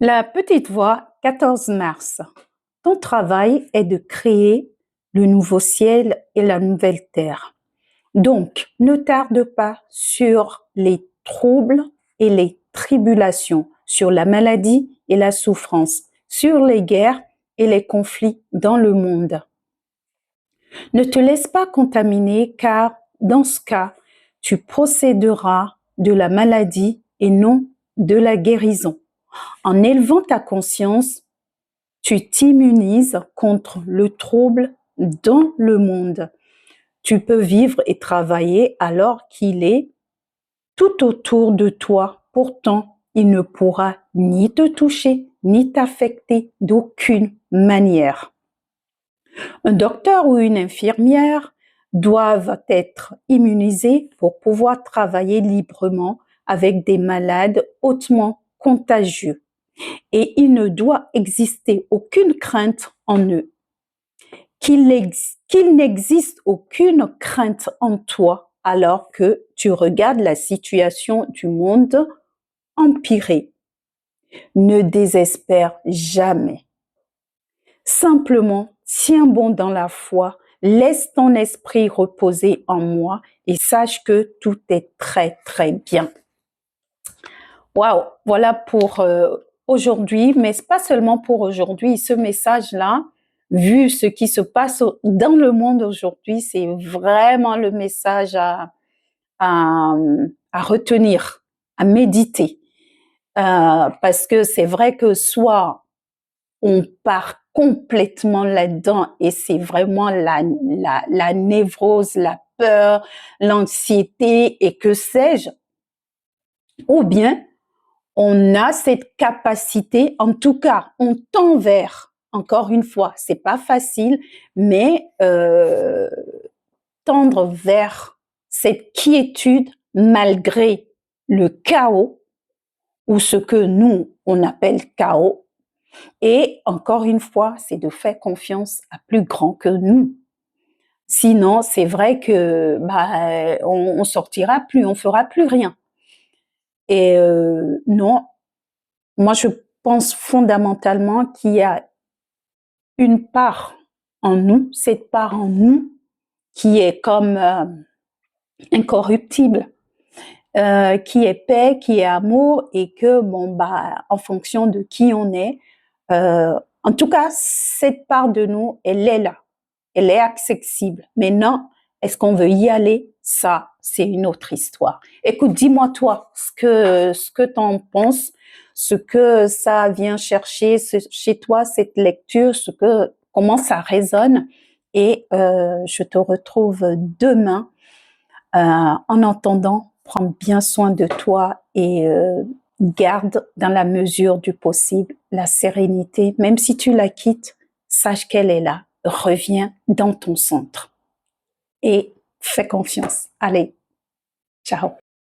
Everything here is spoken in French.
La petite voix, 14 mars. Ton travail est de créer le nouveau ciel et la nouvelle terre. Donc, ne tarde pas sur les troubles et les tribulations, sur la maladie et la souffrance, sur les guerres et les conflits dans le monde. Ne te laisse pas contaminer car dans ce cas, tu procéderas de la maladie et non de la guérison. En élevant ta conscience, tu t'immunises contre le trouble dans le monde. Tu peux vivre et travailler alors qu'il est tout autour de toi. Pourtant, il ne pourra ni te toucher, ni t'affecter d'aucune manière. Un docteur ou une infirmière doivent être immunisés pour pouvoir travailler librement avec des malades hautement contagieux. Et il ne doit exister aucune crainte en eux. Qu'il n'existe aucune crainte en toi alors que tu regardes la situation du monde empirer. Ne désespère jamais. Simplement, tiens bon dans la foi, laisse ton esprit reposer en moi et sache que tout est très, très bien. Waouh, voilà pour aujourd'hui, mais c'est pas seulement pour aujourd'hui. Ce message-là, vu ce qui se passe dans le monde aujourd'hui, c'est vraiment le message à retenir, à méditer. Parce que c'est vrai que soit on part complètement là-dedans et c'est vraiment la névrose, la peur, l'anxiété et que sais-je, ou bien on a cette capacité, en tout cas, on tend vers, encore une fois, c'est pas facile, mais tendre vers cette quiétude malgré le chaos, ou ce que nous, on appelle chaos. Et encore une fois, c'est de faire confiance à plus grand que nous. Sinon, c'est vrai que on sortira plus, on fera plus rien. Et non, moi je pense fondamentalement qu'il y a une part en nous, cette part en nous qui est comme incorruptible, qui est paix, qui est amour et que en fonction de qui on est, en tout cas cette part de nous, elle est là, elle est accessible. Maintenant, est-ce qu'on veut y aller? Ça, c'est une autre histoire. Écoute, dis-moi toi ce que t'en penses, ce que ça vient chercher chez toi, cette lecture, comment ça résonne. Et je te retrouve demain. En attendant, prends bien soin de toi et garde dans la mesure du possible la sérénité. Même si tu la quittes, sache qu'elle est là. Reviens dans ton centre et fais confiance. Allez, ciao.